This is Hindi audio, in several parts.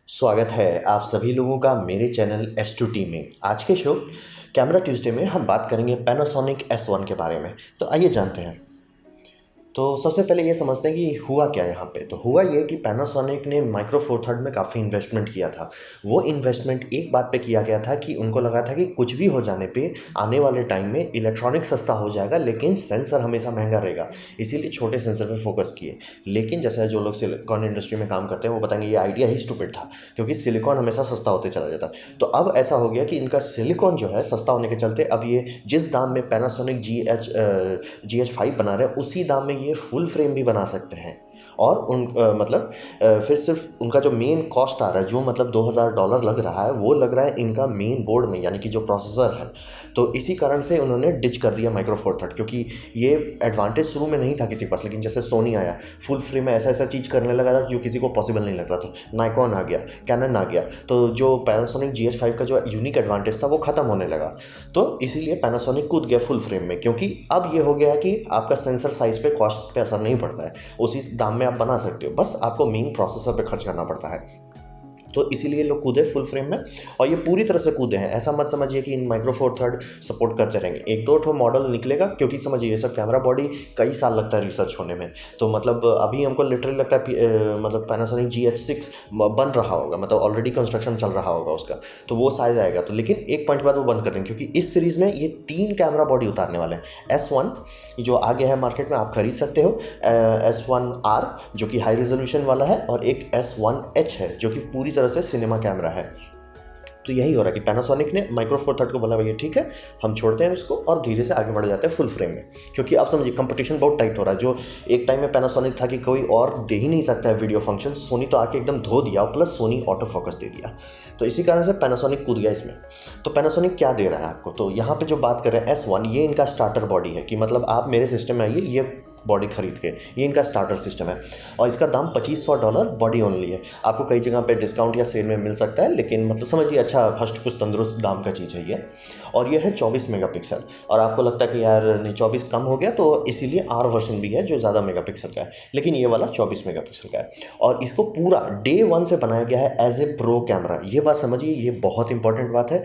स्वागत है आप सभी लोगों का मेरे चैनल S2T में। आज के शो कैमरा ट्यूसडे में हम बात करेंगे पैनासोनिक S1 के बारे में। तो आइए जानते हैं। तो सबसे पहले ये समझते हैं कि हुआ क्या यहाँ पे। तो हुआ ये कि पैनासोनिक ने माइक्रो फोर थर्ड में काफ़ी इन्वेस्टमेंट किया था। वो इन्वेस्टमेंट एक बात पे किया गया था कि उनको लगा था कि कुछ भी हो जाने पे आने वाले टाइम में इलेक्ट्रॉनिक सस्ता हो जाएगा, लेकिन सेंसर हमेशा महंगा रहेगा, इसीलिए छोटे सेंसर पे फोकस किए। लेकिन जैसे जो लोग सिलिकॉन इंडस्ट्री में काम करते हैं वो बताएंगे ये आइडिया ही स्टूपिड था, क्योंकि सिलिकॉन हमेशा सस्ता होते चला जाता। तो अब ऐसा हो गया कि इनका सिलिकॉन जो है सस्ता होने के चलते अब ये जिस दाम में पैनासोनिक GH5 बना रहे हैं उसी दाम में ये फुल फ्रेम भी बना सकते हैं। और फिर सिर्फ उनका जो मेन कॉस्ट आ रहा है, जो मतलब $2000 लग रहा है, वो लग रहा है इनका मेन बोर्ड में, यानी कि जो प्रोसेसर है। तो इसी कारण से उन्होंने डिच कर दिया माइक्रो फोर थर्ड, क्योंकि ये एडवांटेज शुरू में नहीं था किसी के पास, लेकिन जैसे सोनी आया फुल फ्रेम में ऐसा ऐसा चीज़ करने लगा था जो किसी को पॉसिबल नहीं लगता था। नाइकॉन आ गया, कैनन आ गया, तो जो पैनासोनिक GH5 का जो यूनिक एडवांटेज था वो ख़त्म होने लगा। तो इसीलिए पैनासोनिक कूद गया फुल फ्रेम में, क्योंकि अब ये हो गया है कि आपका सेंसर साइज़ पे कॉस्ट पे असर नहीं पड़ता है, उसी दाम में आप बना सकते हो, बस आपको मेन प्रोसेसर पे खर्च करना पड़ता है। तो इसीलिए लोग कूदे फुल फ्रेम में, और ये पूरी तरह से कूदे हैं। ऐसा मत समझिए कि इन माइक्रो फोर थर्ड सपोर्ट करते रहेंगे, एक दो ठो मॉडल निकलेगा, क्योंकि समझिए ये सब कैमरा बॉडी कई साल लगता है रिसर्च होने में। तो मतलब अभी हमको लिटरली लगता है मतलब पैनासोनिक GH6 बन रहा होगा, मतलब ऑलरेडी कंस्ट्रक्शन चल रहा होगा उसका, तो वो शायद आएगा। तो लेकिन एक पॉइंट बाद वो बंद कर देंगे, क्योंकि इस सीरीज़ में ये 3 कैमरा बॉडी उतारने वाले हैं। S1 जो आ गया है मार्केट में, आप खरीद सकते हो। S1R जो कि हाई रेजोल्यूशन वाला है, और एक S1H है जो कि पूरी तरह से सिनेमा कैमरा है। तो यही हो रहा है कि पैनासोनिक ने माइक्रो फोर थर्ड को बोला भैया ठीक है हम छोड़ते हैं इसको, और धीरे से आगे बढ़ जाते हैं फुल फ्रेम में। क्योंकि आप समझिए कंपटीशन बहुत टाइट हो रहा है। जो एक टाइम में पैनासोनिक था कि कोई और दे ही नहीं सकता है वीडियो फंक्शन, सोनी तो आके एकदम धो दिया, प्लस सोनी ऑटो फोकस दे दिया। तो इसी कारण से पैनासोनिक कूद गया इसमें। तो पैनासोनिक क्या दे रहा है आपको, तो यहाँ पे जो बात कर रहे हैं S1, ये इनका स्टार्टर बॉडी है, कि मतलब आप मेरे सिस्टम में आइए ये बॉडी खरीद के, ये इनका स्टार्टर सिस्टम है। और इसका दाम $2500 बॉडी ओनली है। आपको कई जगह पे डिस्काउंट या सेल में मिल सकता है, लेकिन मतलब समझिए अच्छा हष्ट पुष्ट तंदुरुस्त दाम का चीज़ है ये। और ये है 24 मेगापिक्सल। और आपको लगता है कि यार नहीं 24 कम हो गया, तो इसीलिए R वर्जन भी है जो ज़्यादा मेगापिक्सल का है, लेकिन ये वाला 24 मेगापिक्सल का है। और इसको पूरा डे 1 से बनाया गया है एज ए प्रो कैमरा। ये बात समझिए, ये बहुत इंपॉर्टेंट बात है।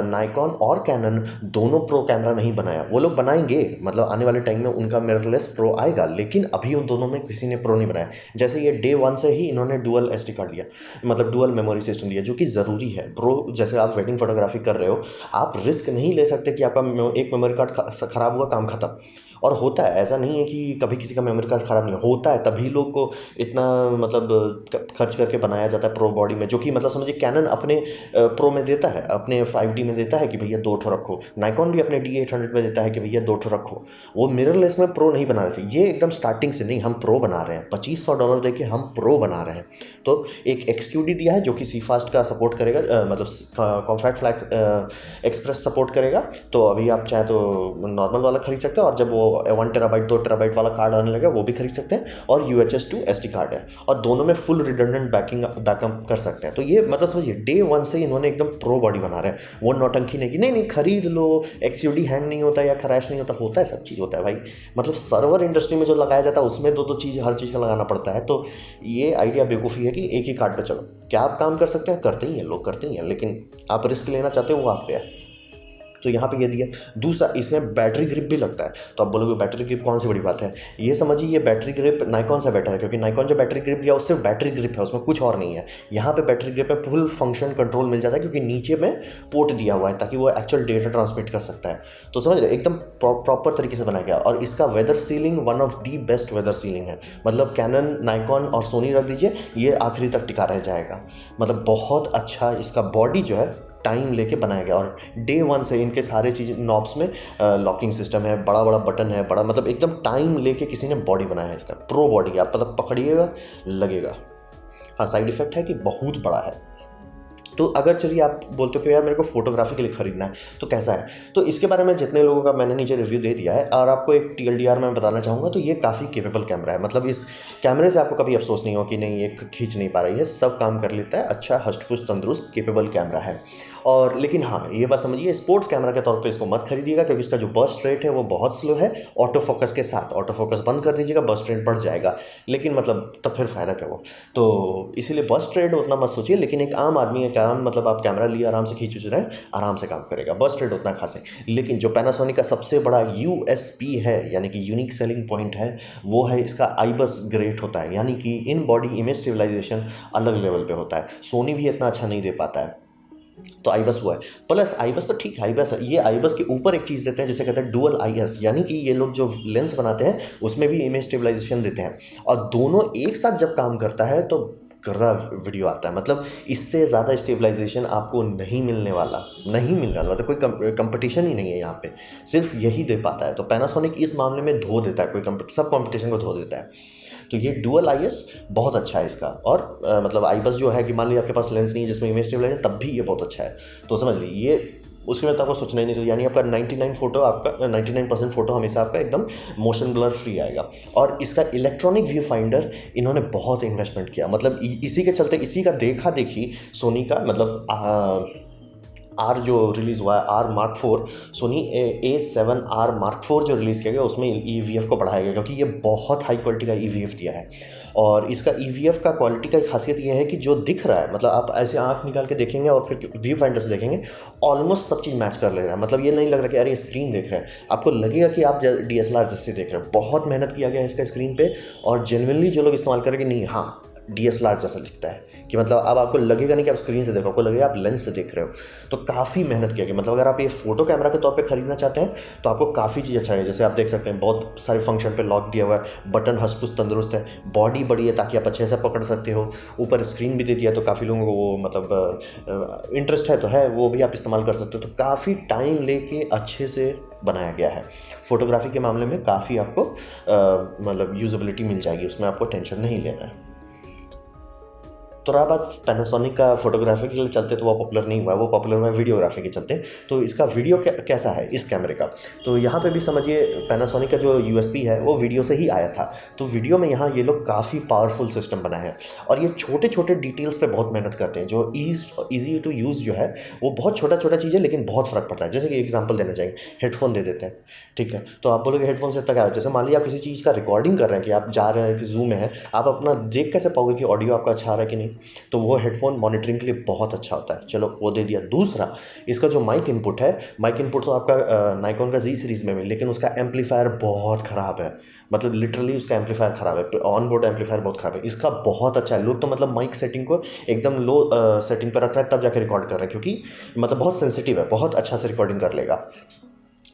नाइकॉन और कैनन दोनों प्रो कैमरा नहीं बनाया, वो लोग बनाएंगे, मतलब आने वाले टाइम में उनका मिररलेस प्रो आएगा, लेकिन अभी उन दोनों में किसी ने प्रो नहीं बनाया। जैसे ये डे 1 से ही इन्होंने डुअल SD कार्ड दिया, मतलब डुअल मेमोरी सिस्टम दिया, जो कि ज़रूरी है। प्रो जैसे आप वेडिंग फोटोग्राफी कर रहे हो, आप रिस्क नहीं ले सकते कि आपका एक मेमोरी कार्ड ख़राब हुआ काम खत्म। और होता है, ऐसा नहीं है कि कभी किसी का मेमोरी कार्ड ख़राब नहीं होता है, तभी लोग को इतना मतलब खर्च करके बनाया जाता है प्रो बॉडी में, जो कि मतलब समझिए कैनन अपने प्रो में देता है, अपने 5D में देता है कि भैया 2 ठो रखो, नाइकॉन भी अपने D800 में देता है कि भैया 2 ठो रखो। वो मिररलेस में प्रो नहीं बना रहे थे, ये एकदम स्टार्टिंग से नहीं, हम प्रो बना रहे हैं, $2500 दे के हम प्रो बना रहे हैं। तो एक XQD दिया है जो कि CFast का सपोर्ट करेगा, मतलब कॉम्पैक्ट फ्लैक्स एक्सप्रेस सपोर्ट करेगा। तो अभी आप चाहे तो नॉर्मल वाला खरीद सकते हैं, और जब वो 1 टेराबाइट 2 टेराबाइट वाला कार्ड आने लगे वो भी खरीद सकते हैं। और UHS 2 SD कार्ड है, और दोनों में फुल रिडंडेंट बैकअप कर सकते हैं। तो ये मतलब समझिए डे 1 से इन्होंने एकदम प्रो बॉडी बना रहे हैं। वो नौटंकी नहीं कि नहीं नहीं खरीद लो, XQD हैंग नहीं होता या क्रैश नहीं होता, होता है, सब चीज़ होता है भाई। मतलब सर्वर इंडस्ट्री में जो लगाया जाता है उसमें दो चीज़, हर चीज़ का लगाना पड़ता है। तो ये आइडिया बेवकूफ़ी है कि एक ही कार्ड पे चलो। क्या आप काम कर सकते हैं, करते ही हैं लोग, करते ही हैं, लेकिन आप रिस्क लेना चाहते हो वो आप पे है। तो यहाँ पे ये दिया। दूसरा, इसमें बैटरी ग्रिप भी लगता है। तो आप बोलोगे बैटरी ग्रिप कौन सी बड़ी बात है, ये समझिए ये बैटरी ग्रिप नाइकॉन से बेटर है, क्योंकि नाइकॉन जो बैटरी ग्रिप दिया वो सिर्फ बैटरी ग्रिप है, उसमें कुछ और नहीं है। यहाँ पे बैटरी ग्रिप में फुल फंक्शन कंट्रोल मिल जाता है, क्योंकि नीचे में पोर्ट दिया हुआ है ताकि वो एक्चुअल डेटा ट्रांसमिट कर सकता है। तो समझ रहे, एकदम प्रॉपर तरीके से बनाया गया। और इसका weather sealing one of the best weather sealing है, मतलब कैनन, नाइकॉन और सोनी रख दीजिए, ये आखिरी तक टिका रह जाएगा। मतलब बहुत अच्छा इसका बॉडी जो है टाइम लेके बनाया गया। और डे 1 से इनके सारे चीज़ नॉब्स में लॉकिंग सिस्टम है, बड़ा बड़ा बटन है, बड़ा मतलब एकदम टाइम लेके किसी ने बॉडी बनाया है इसका, प्रो बॉडी। आप मतलब पकड़िएगा लगेगा। हाँ, साइड इफेक्ट है कि बहुत बड़ा है। तो अगर चलिए आप बोलते हो कि यार मेरे को फोटोग्राफी के लिए ख़रीदना है तो कैसा है, तो इसके बारे में जितने लोगों का मैंने नीचे रिव्यू दे दिया है और आपको एक TLDR में बताना चाहूँगा, तो ये काफ़ी केपेबल कैमरा है। मतलब इस कैमरे से आपको कभी अफसोस नहीं हो कि नहीं ये खींच नहीं पा रही है, सब काम कर लेता है, अच्छा हष्ट-पुष्ट तंदुरुस्त केपेबल कैमरा है। और लेकिन हाँ, ये बात समझिए, स्पोर्ट्स कैमरा के तौर पे इसको मत खरीदिएगा क्योंकि इसका जो बर्स्ट रेट है वो बहुत स्लो है। ऑटो फोकस के साथ ऑटो फोकस बंद कर दीजिएगा, बर्स्ट रेट बढ़ जाएगा, लेकिन मतलब तब फिर फ़ायदा क्या हुआ। तो इसीलिए बर्स्ट रेट उतना मत सोचिए, लेकिन एक आम आदमी के कारण मतलब आप कैमरा लिए आराम से खींच रहे हैं, आराम से काम करेगा, बर्स्ट रेट उतना खास है। लेकिन जो पैनासोनिक का सबसे बड़ा USP है, यानी कि यूनिक सेलिंग पॉइंट है, वो है इसका IBIS ग्रेट होता है, यानी कि इन बॉडी इमेज स्टेबलाइजेशन अलग लेवल पे होता है। सोनी भी इतना अच्छा नहीं दे पाता है, तो IBIS वो है। प्लस IBIS तो ठीक है, IBIS है, ये IBIS के ऊपर एक चीज़ देते हैं जिसे कहते हैं डुअल IS, यानी कि ये लोग जो लेंस बनाते हैं उसमें भी इमेज स्टेबलाइजेशन देते हैं, और दोनों एक साथ जब काम करता है तो कर्रा वीडियो आता है। मतलब इससे ज़्यादा स्टेबलाइजेशन आपको नहीं मिलने वाला, नहीं मिल रहा, मतलब कोई कंपटीशन ही नहीं है यहाँ पे, सिर्फ यही दे पाता है। तो पैनासोनिक इस मामले में धो देता है, सब कंपटीशन को धो देता है। तो ये डुअल IS बहुत अच्छा है इसका। और मतलब IBIS जो है कि मान लीजिए आपके पास लेंस नहीं है जिसमें इमेज स्टेबलाइजेशन, तब भी ये बहुत अच्छा है। तो समझ लीजिए ये उसके में तो आपको सोचना ही नहीं, तो यानी आपका 99% फ़ोटो हमेशा आपका एकदम मोशन ब्लर फ्री आएगा। और इसका इलेक्ट्रॉनिक व्यू फाइंडर इन्होंने बहुत इन्वेस्टमेंट किया, मतलब इसी के चलते, इसी का देखा देखी सोनी का मतलब R जो रिलीज़ हुआ है, R Mark 4, Soni A7R Mark 4 जो रिलीज़ किया गया उसमें EVF को बढ़ाया गया, क्योंकि ये बहुत हाई क्वालिटी का EVF दिया है। और इसका EVF का क्वालिटी का खासियत ये है कि जो दिख रहा है, मतलब आप ऐसे आंख निकाल के देखेंगे और फिर व्यू फाइंडर से देखेंगे, ऑलमोस्ट सब चीज़ मैच कर ले रहा है। मतलब ये नहीं लग रहा कि अरे स्क्रीन देख रहे हैं, आपको लगेगा कि आप DSLR जैसे देख रहे हैं। बहुत मेहनत किया गया है इसका स्क्रीन पे, और जेन्युइनली जो लोग इस्तेमाल करेंगे, नहीं हाँ DSLR जैसा दिखता है, कि मतलब अब आपको लगेगा नहीं कि आप स्क्रीन से देख रहे हो, आपको लगेगा आप लेंस से देख रहे हो। तो काफ़ी मेहनत किया गया। मतलब अगर आप ये फोटो कैमरा के तौर पे खरीदना चाहते हैं तो आपको काफ़ी चीज़ अच्छा है। जैसे आप देख सकते हैं बहुत सारे फंक्शन पे लॉक दिया हुआ है, बटन हष्ट-पुष्ट तंदुरुस्त है, बॉडी बड़ी है ताकि आप अच्छे से पकड़ सकते हो, ऊपर स्क्रीन भी दे दिया, तो काफ़ी लोगों को वो मतलब इंटरेस्ट है तो है, वो भी आप इस्तेमाल कर सकते हो। तो काफ़ी टाइम लेके अच्छे से बनाया गया है। फोटोग्राफी के मामले में काफ़ी आपको मतलब यूजेबिलिटी मिल जाएगी, उसमें आपको टेंशन नहीं लेना है। तो रहा बात पैनासोनिक का फोटोग्राफी के लिए चलते, तो वो पॉपुलर नहीं हुआ, वो पॉपुलर हुआ वीडियोग्राफी के चलते। तो इसका वीडियो कैसा है इस कैमरे का, तो यहाँ पे भी समझिए पैनासोनिक का जो USP है वो वीडियो से ही आया था। तो वीडियो में यहाँ ये लोग काफ़ी पावरफुल सिस्टम बनाए हैं, और ये छोटे छोटे डिटेल्स पे बहुत मेहनत करते हैं। जो ईजी टू यूज़ जो है वो बहुत छोटा छोटा चीज़ है, लेकिन बहुत फ़र्क पड़ता है। जैसे कि एग्जाम्पल देना चाहिए, हेडफोन दे देते हैं, ठीक है, तो आप बोलोगे हेडफोन से इतना क्या है। जैसे मान लीजिए आप किसी चीज़ का रिकॉर्डिंग कर रहे हैं, कि आप जा रहे हैं कि जूम में है, आप अपना देख कैसे पाओगे कि ऑडियो आपका अच्छा आ रहा है कि नहीं, तो वो हेडफोन मॉनिटरिंग के लिए बहुत अच्छा होता है। चलो वो दे दिया। दूसरा, इसका जो माइक इनपुट है, माइक इनपुट तो आपका नाइकॉन का Z सीरीज़ में भी, लेकिन उसका एम्पलीफायर बहुत ख़राब है। मतलब लिटरली उसका एम्पलीफायर ख़राब है, ऑन बोर्ड एम्पलीफायर बहुत ख़राब है। इसका बहुत अच्छा है। लोग तो मतलब माइक सेटिंग को एकदम लो सेटिंग पर रख रहे हैं तब जाके रिकॉर्ड कर रहे हैं, क्योंकि मतलब बहुत सेंसिटिव है, बहुत अच्छा से रिकॉर्डिंग कर लेगा।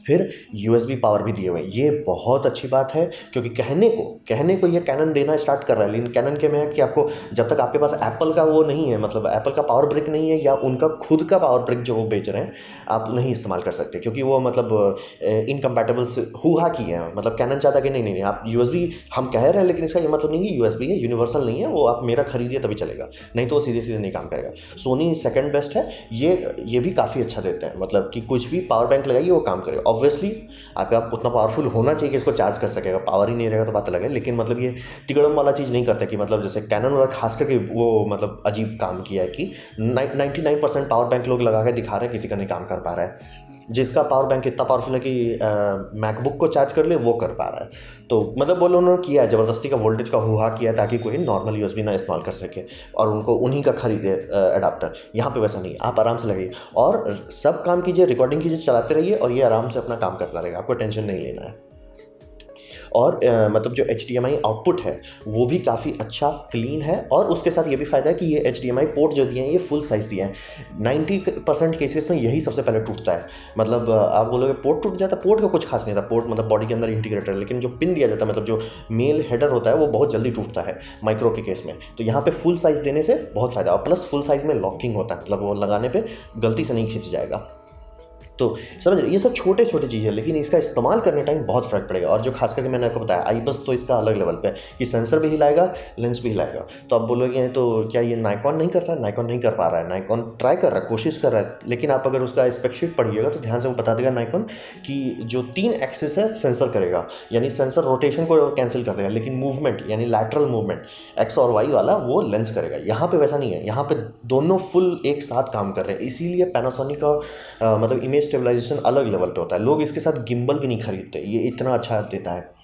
फिर USB पावर भी दिए हुए हैं, ये बहुत अच्छी बात है, क्योंकि कहने को ये कैनन देना स्टार्ट कर रहा है, लेकिन कैनन के में है कि आपको जब तक आपके पास एप्पल का वो नहीं है, मतलब एप्पल का पावर ब्रिक नहीं है, या उनका खुद का पावर ब्रिक जो वो बेच रहे हैं, आप नहीं इस्तेमाल कर सकते, क्योंकि वो मतलब इनकम्पैटिबल्स हुआ की है। मतलब कैनन चाहता कि नहीं आप USB हम कह रहे हैं, लेकिन इसका ये मतलब नहीं कि USB है, यूनिवर्सल नहीं है, वो आप मेरा खरीदिए तभी चलेगा, नहीं तो वो सीधे सीधे नहीं काम करेगा। सोनी सेकंड बेस्ट है, ये भी काफ़ी अच्छा देते हैं, मतलब कि कुछ भी पावर बैंक लगाइए वो काम करेगा। ऑब्वियसली आपका उतना पावरफुल होना चाहिए कि इसको चार्ज कर सकेगा, पावर ही नहीं रहेगा तो बात अलग है। लेकिन मतलब ये तिगड़म वाला चीज़ नहीं करता, कि मतलब जैसे कैनन वाला खास करके वो मतलब अजीब काम किया है कि 99% पावर बैंक लोग लगा के दिखा रहे हैं, किसी का नहीं काम कर पा रहा है। जिसका पावर बैंक इतना पावरफुल है कि मैकबुक को चार्ज कर ले, वो कर पा रहा है। तो मतलब वो लोगों ने किया है, ज़बरदस्ती का वोल्टेज का हुआ किया है, ताकि कोई नॉर्मल USB ना इस्तेमाल कर सके, और उनको उन्हीं का खरीदे अडाप्टर। यहाँ पे वैसा नहीं, आप आराम से लगाइए और सब काम कीजिए, रिकॉर्डिंग कीजिए, चलाते रहिए, और ये आराम से अपना काम करता रहेगा, आपको टेंशन नहीं लेना है। और मतलब जो HDMI आउटपुट है वो भी काफ़ी अच्छा क्लीन है, और उसके साथ ये भी फ़ायदा है कि ये HDMI पोर्ट जो दिए हैं ये फुल साइज़ दिए हैं। 90% केसेस में यही सबसे पहले टूटता है। मतलब आप बोलोगे पोर्ट टूट जाता है, पोर्ट का कुछ खास नहीं था, पोर्ट मतलब बॉडी के अंदर इंटीग्रेटर है, लेकिन जो पिन दिया जाता है, मतलब जो मेल हेडर होता है, वो बहुत जल्दी टूटता है माइक्रो के केस में। तो यहाँ पे फुल साइज़ देने से बहुत फ़ायदा, और प्लस फुल साइज़ में लॉकिंग होता है, मतलब वो लगाने पर गलती से नहीं खिंच जाएगा। तो समझ रहे, ये सब छोटे छोटे चीज़ें, लेकिन इसका इस्तेमाल करने टाइम बहुत फ़र्क पड़ेगा। और जो खास करके मैंने आपको बताया IBIS, तो इसका अलग लेवल पे है कि सेंसर भी हिलाएगा, लेंस भी हिलाएगा। तो आप बोलोगे तो क्या ये नाइकॉन नहीं करता है? नाइकॉन नहीं कर पा रहा है, नाइकॉन ट्राई कर रहा है, कोशिश कर रहा है, लेकिन आप अगर उसका स्पेक शीट पढ़िएगा तो ध्यान से वो बता देगा नाइकॉन कि जो 3 एक्सिस है सेंसर करेगा, यानी सेंसर रोटेशन को कैंसिल कर देगा, लेकिन मूवमेंट यानी लैटरल मूवमेंट एक्स और वाई वाला वो लेंस करेगा। यहाँ पे वैसा नहीं है, यहाँ पे दोनों फुल एक साथ काम कर रहे हैं। इसीलिए पैनासोनिक का मतलब इमेज स्टेबलाइजेशन अलग लेवल पे होता है। लोग इसके साथ गिम्बल भी नहीं खरीदते, ये इतना अच्छा देता है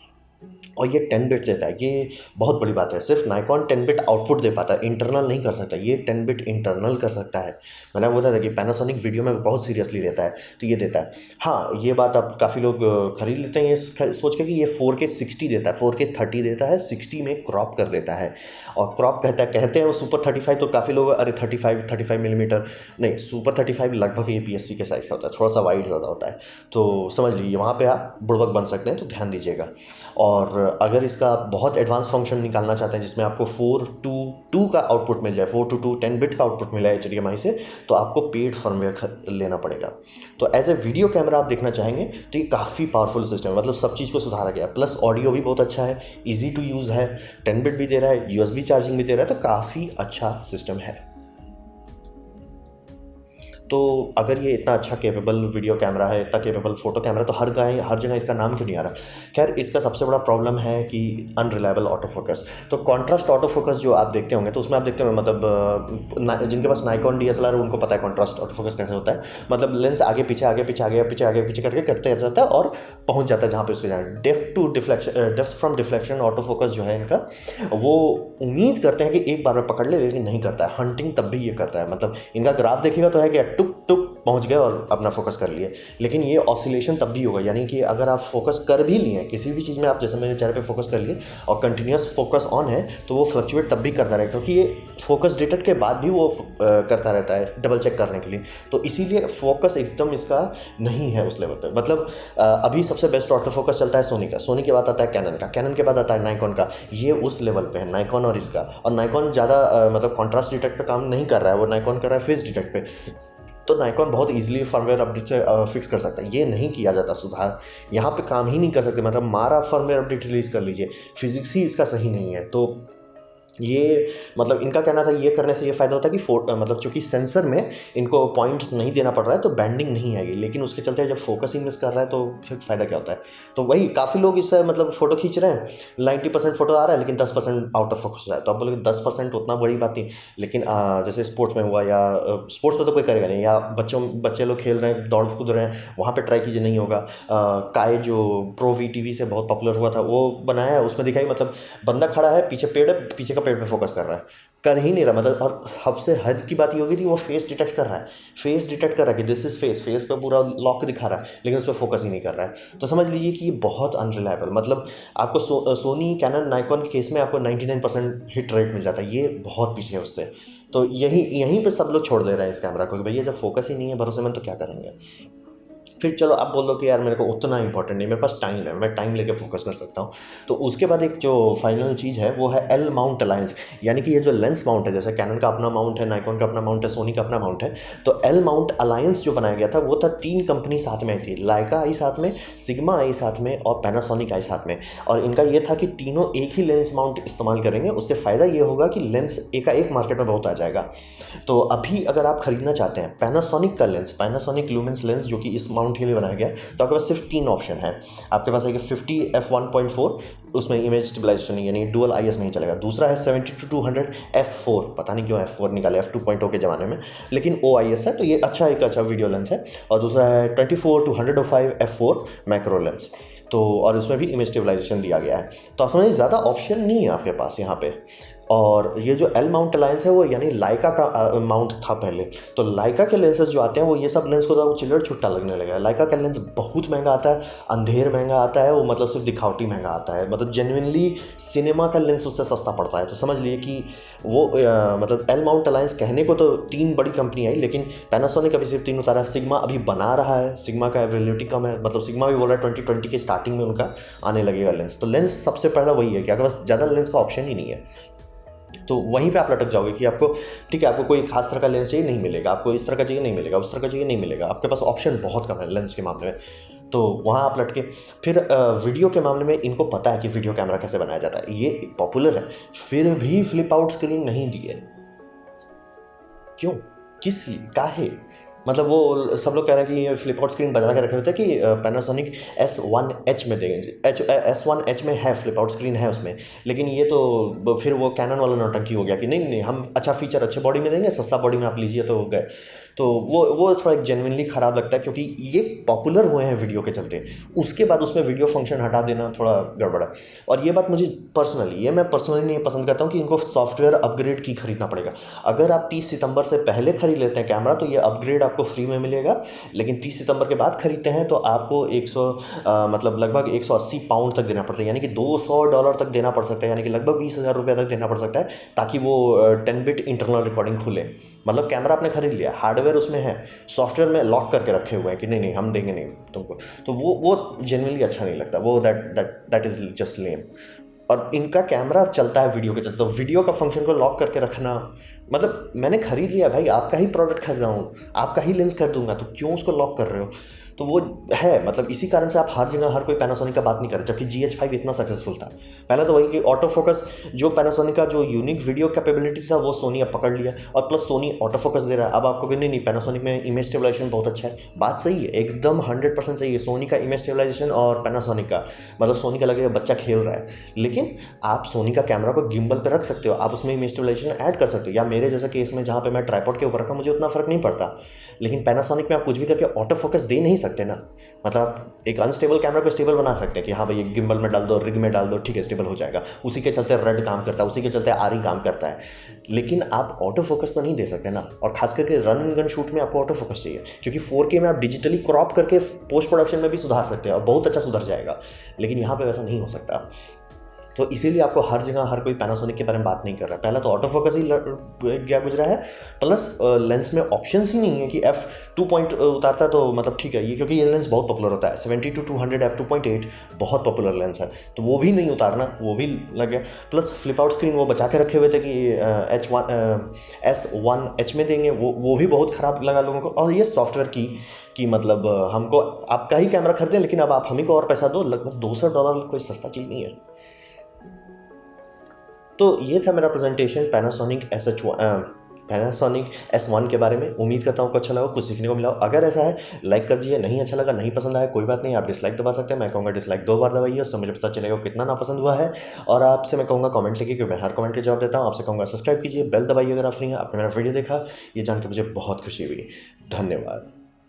और ये 10 बिट देता है, ये बहुत बड़ी बात है। सिर्फ नाइकॉन 10 बिट आउटपुट दे पाता है, इंटरनल नहीं कर सकता, ये 10 बिट इंटरनल कर सकता है। मैंने बोला था कि पैनासोनिक वीडियो में बहुत सीरियसली रहता है, तो ये देता है। हाँ, ये बात अब काफ़ी लोग खरीद लेते हैं ये सोच के कि ये 4K 60 देता है, 4K 30 देता है, 60 में क्रॉप कर देता है। और क्रॉप कहते हैं वो सुपर 35, तो काफ़ी लोग अरे 35 मिलीमीटर नहीं, सुपर 35 लगभग APS-C के साइज़ का होता है, थोड़ा सा वाइड ज़्यादा होता है। तो समझ लीजिए वहाँ पर आप बुड़बक बन सकते हैं, तो ध्यान दीजिएगा। और अगर इसका बहुत एडवांस फंक्शन निकालना चाहते हैं जिसमें आपको 4:2 का आउटपुट मिल जाए, 4:2 10 बिट का आउटपुट मिला है HDMI से, तो आपको पेड फर्मवेयर लेना पड़ेगा। तो एज ए वीडियो कैमरा आप देखना चाहेंगे तो ये काफ़ी पावरफुल सिस्टम है, मतलब सब चीज़ को सुधारा गया, प्लस ऑडियो भी बहुत अच्छा है, ईजी टू यूज़ है, 10 बिट भी दे रहा है, USB चार्जिंग भी दे रहा है, तो काफ़ी अच्छा सिस्टम है। तो अगर ये इतना अच्छा केपेबल वीडियो कैमरा है, इतना केपेबल फोटो कैमरा, तो हर जगह इसका नाम क्यों नहीं आ रहा? खैर, इसका सबसे बड़ा प्रॉब्लम है कि अनरिलायबल ऑटो फोकस। तो कॉन्ट्रास्ट ऑटो फोकस जो आप देखते होंगे, तो उसमें आप देखते होंगे मतलब जिनके पास नाइकॉन DSLR है उनको पता है कॉन्ट्रास्ट ऑटो फोकस कैसे होता है। मतलब लेंस आगे पीछे करके करते रहता है और पहुँच जाता है जहाँ पे उसके जाए। Depth from deflection auto focus जो है इनका, वो उम्मीद करते हैं कि एक बार में पकड़ ले, लेकिन नहीं करता है। हंटिंग तब भी ये करता है, मतलब इनका ग्राफ देखिएगा तो है कि टुक टुक पहुंच गए और अपना फोकस कर लिए, लेकिन ये ऑसिलेशन तब भी होगा। यानी कि अगर आप फोकस कर भी लिए किसी भी चीज़ में, आप जैसे मेरे चेहरे पे फोकस कर लिए और कंटिन्यूस फोकस ऑन है, तो वो फ्लक्चुएट तब भी करता रहेगा, क्योंकि ये फोकस डिटेक्ट के बाद भी वो करता रहता है डबल चेक करने के लिए। तो इसीलिए फोकस एकदम इसका नहीं है उस लेवल पर। मतलब अभी सबसे बेस्ट ऑटो फोकस चलता है सोनी का, सोनी के बाद आता है कैनन का, कैनन के बाद आता है नाइकॉन का। ये उस लेवल पे है नाइकॉन और इसका। और नाइकॉन ज़्यादा मतलब कॉन्ट्रास्ट डिटेक्ट पे काम नहीं कर रहा है, वो नाइकॉन कर रहा है फेस डिटेक्ट पे। तो नाइकॉन बहुत इजीली फर्मवेयर अपडेट से फिक्स कर सकता है, ये नहीं किया जाता सुधार, यहाँ पे काम ही नहीं कर सकते। मतलब मारा फर्मवेयर अपडेट रिलीज़ कर लीजिए, फिजिक्स ही इसका सही नहीं है। तो ये मतलब इनका कहना था ये करने से ये फ़ायदा होता है कि मतलब चूंकि सेंसर में इनको पॉइंट्स नहीं देना पड़ रहा है, तो बैंडिंग नहीं आएगी, लेकिन उसके चलते जब फोकस ही मिस कर रहा है तो फिर फ़ायदा क्या होता है? तो वही काफ़ी लोग इससे मतलब फ़ोटो खींच रहे हैं, 90% फोटो आ रहा है, लेकिन 10% आउट ऑफ फोकस रहा है। तो आप बोलोगे 10% उतना बड़ी बात नहीं, लेकिन जैसे स्पोर्ट्स में हुआ, या स्पोर्ट्स में तो कोई करेगा नहीं, या बच्चे लोग खेल रहे हैं, दौड़ कूद रहे हैं, वहाँ पर ट्राई कीजिए, नहीं होगा। काय जो प्रो VTV से बहुत पॉपुलर हुआ था, वो बनाया है, उसमें दिखाई मतलब बंदा खड़ा है, पीछे पेड़ है, पीछे का पेड़ पे फोकस कर रहा है, कर ही नहीं रहा। मतलब और सबसे हद की बात ये होगी थी, वो फेस डिटेक्ट कर रहा है, फेस डिटेक्ट कर रहा है कि दिस इज फेस पे पूरा लॉक दिखा रहा है, लेकिन उस पर फोकस ही नहीं कर रहा है। तो समझ लीजिए कि ये बहुत अनरिलायबल, मतलब आपको सोनी कैनन नाइकॉन के केस में आपको 99% हिट रेट मिल जाता है, ये बहुत पीछे है उससे। तो यहीं पे सब लोग छोड़ दे रहे हैं इस कैमरा को कि भैया जब फोकस ही नहीं है भरोसेमंद, तो क्या करेंगे? फिर चलो आप बोल दो कि यार मेरे को उतना इंपॉर्टेंट नहीं, मेरे पास टाइम है, मैं टाइम लेके फोकस कर सकता हूँ। तो उसके बाद एक जो फाइनल चीज़ है वो है L माउंट अलायंस, यानी कि ये जो लेंस माउंट है, जैसे कैनन का अपना माउंट है, नाइकॉन का अपना माउंट है, सोनी का अपना माउंट है, तो L माउंट अलायंस जो बनाया गया था वो था 3 कंपनी साथ में थी, लाइका आई साथ में, सिग्मा आई साथ में और पैनासोनिक आई साथ में। और इनका ये था कि तीनों एक ही लेंस माउंट इस्तेमाल करेंगे, उससे फ़ायदा ये होगा कि लेंस एक मार्केट में बहुत आ जाएगा। तो अभी अगर आप खरीदना चाहते हैं पैनासोनिक का लेंस, पैनासोनिक लूमेंस लेंस, जो कि इस माउंट के लिए बनाया गया है, तो आपके पास सिर्फ 3 ऑप्शन है। आपके पास एक 50 f1.4, उसमें इमेज स्टेबलाइजेशन यानी डुअल IS नहीं चलेगा। दूसरा है 70-200 f4, पता नहीं क्यों f4 निकाले f2.0 के ज़माने में, लेकिन OIS है, तो ये एक अच्छा वीडियो लेंस है। और दूसरा है 24-105 f4 मैक्रो लेंस, तो और उसमें भी इमेज स्टेबलाइजेशन दिया गया है। तो आप समझिए ज़्यादा ऑप्शन नहीं है आपके पास यहाँ पे। और ये जो L माउंट अलायंस है वो यानी लाइका का माउंट था पहले। तो लाइका के लेंसेज जो आते हैं वो ये सब लेंस को तो चिल्लड़ छुट्टा लगने लगा है। लाइका का लेंस बहुत महंगा आता है, अंधेर महंगा आता है, वो मतलब सिर्फ दिखावटी महंगा आता है, मतलब जेन्युइनली सिनेमा का लेंस उससे सस्ता पड़ता है। तो समझ लिए कि वो मतलब L माउंट अलायंस कहने को तो 3 बड़ी कंपनी आई, लेकिन पैनासोनिक अभी सिर्फ 3 उतारा है, सिग्मा अभी बना रहा है, सिग्मा का अवेलेबिलिटी कम है, मतलब सिग्मा भी बोल रहा है 2020 के स्टार्टिंग में उनका आने लगेगा लेंस। तो लेंस सबसे पहला वही है कि आपके पास ज़्यादा लेंस का ऑप्शन ही नहीं है। तो वहीं पे आप लटक जाओगे कि आपको ठीक है, आपको कोई खास तरह का लेंस चाहिए, नहीं मिलेगा, आपको इस तरह का चाहिए, नहीं मिलेगा, उस तरह का चाहिए, नहीं मिलेगा, आपके पास ऑप्शन बहुत कम है लेंस के मामले में। तो वहाँ आप लटके। फिर वीडियो के मामले में इनको पता है कि वीडियो कैमरा कैसे बनाया जाता है, ये पॉपुलर है, फिर भी फ्लिप आउट स्क्रीन नहीं दिए। क्यों? किस लिए? काहे? मतलब वो सब लोग कह रहे हैं कि ये फ्लिप आउट स्क्रीन बजा के रखे होते हैं कि पैनासोनिक S1H में देंगे, S1H में है, फ्लिप आउट स्क्रीन है उसमें, लेकिन ये तो फिर वो कैनन वाला नौटंकी हो गया कि नहीं नहीं, हम अच्छा फीचर अच्छे बॉडी में देंगे, सस्ता बॉडी में आप लीजिए तो हो गए। तो वो थोड़ा एक जेन्युइनली ख़राब लगता है, क्योंकि ये पॉपुलर हुए हैं वीडियो के चलते, उसके बाद उसमें वीडियो फंक्शन हटा देना थोड़ा गड़बड़ है। और ये बात मुझे मैं पर्सनली नहीं पसंद करता हूँ कि इनको सॉफ्टवेयर अपग्रेड की खरीदना पड़ेगा। अगर आप 30 सितंबर से पहले खरीद लेते हैं कैमरा तो ये अपग्रेड आपको फ्री में मिलेगा, लेकिन 30 सितंबर के बाद खरीदते हैं तो आपको 100 मतलब लगभग 180 पाउंड तक देना पड़ता है, यानी कि $200 तक देना पड़ सकता है, यानी कि लगभग 20,000 रुपये तक देना पड़ सकता है, ताकि वो 10 बिट इंटरनल रिकॉर्डिंग खुले। मतलब कैमरा आपने खरीद लिया, हार्डवेयर उसमें है, सॉफ्टवेयर में लॉक करके रखे हुए हैं कि नहीं नहीं हम देंगे नहीं तुमको, तो वो जेन्युइनली अच्छा नहीं लगता, वो दैट इज़ जस्ट लेम। और इनका कैमरा चलता है वीडियो के चलते, तो वीडियो का फंक्शन को लॉक करके रखना, मतलब मैंने खरीद लिया भाई, आपका ही प्रोडक्ट खरीद रहा हूँ, आपका ही लेंस कर दूंगा, तो क्यों उसको लॉक कर रहे हो? तो वो है, मतलब इसी कारण से आप हर जगह हर कोई पैनासोनिक का बात नहीं कर रहे, जबकि GH5 इतना सक्सेसफुल था। पहले तो वही कि ऑटो फोकस, जो पैनासोनिक का जो यूनिक वीडियो कैपेबिलिटी था वो सोनी अब पकड़ लिया, और प्लस सोनी ऑटो फोकस दे रहा है। अब आपको नहीं नहीं पैनासोनिक में इमेज स्टेबलाइजेशन बहुत अच्छा है, बात सही है, एकदम 100% सही है। सोनी का इमेज स्टेबलाइजेशन और पैनासोनिक का, मतलब सोनी का लगेगा बच्चा खेल रहा है, लेकिन आप सोनी का कैमरा को गिम्बल पे रख सकते हो, आप उसमें इमेज स्टेबलाइजेशन ऐड कर सकते हो, या मेरे जैसा केस में जहाँ पे मैं ट्राइपॉड के ऊपर रखा मुझे उतना फर्क नहीं पड़ता। लेकिन पैनासोनिक में आप कुछ भी करके ऑटो फोकस दे नहीं सकते ना, मतलब एक अनस्टेबल कैमरा को स्टेबल बना सकते हैं कि हाँ भाई ये गिम्बल में डाल दो, रिग में डाल दो, ठीक है स्टेबल हो जाएगा, उसी के चलते रेड काम करता है, उसी के चलते आरी काम करता है, लेकिन आप ऑटो फोकस तो नहीं दे सकते ना। और खास करके रन एंड गन शूट में आपको ऑटो फोकस चाहिए, क्योंकि 4K में आप डिजिटली क्रॉप करके पोस्ट प्रोडक्शन में भी सुधार सकते हैं और बहुत अच्छा सुधर जाएगा, लेकिन यहाँ पे वैसा नहीं हो सकता। तो इसीलिए आपको हर जगह हर कोई पैनासोनिक के बारे में बात नहीं कर रहा है। पहला तो ऑटो फोकस ही क्या गुजरा है, प्लस लेंस में ऑप्शंस ही नहीं है कि f2 पॉइंट उतारता है तो मतलब ठीक है ये, क्योंकि ये लेंस बहुत पॉपुलर होता है, 70-200 f2.8 बहुत पॉपुलर लेंस है, तो वो भी नहीं उतारना, वो भी लग गया। प्लस फ्लिप आउट स्क्रीन वो बचा के रखे हुए थे कि S1H में देंगे, वो भी बहुत ख़राब लगा लोगों को। और ये सॉफ्टवेयर की मतलब हमको आपका ही कैमरा खरीदें, लेकिन अब आप हम ही को और पैसा दो, लगभग $200 कोई सस्ता चीज़ नहीं है। तो ये था मेरा प्रेजेंटेशन पैनासोनिक S1 के बारे में। उम्मीद करता हूँ आपको अच्छा लगा, कुछ सीखने को मिला। अगर ऐसा है लाइक कर दीजिए, नहीं अच्छा लगा, नहीं पसंद आया कोई बात नहीं, आप डिसलाइक दबा सकते हैं। मैं कहूँगा डिसलाइक 2 बार दबाइए, उससे मुझे पता चलेगा कितना नापसंद हुआ है। और आपसे मैं कहूँगा कमेंट लिखिए, क्योंकि मैं हर कमेंट के जवाब देता हूँ। आपसे कहूँगा सब्सक्राइब कीजिए, बेल दबाइए अगर आप फ्री हैं। आपने मेरा वीडियो देखा, ये जान के मुझे बहुत खुशी हुई। धन्यवाद।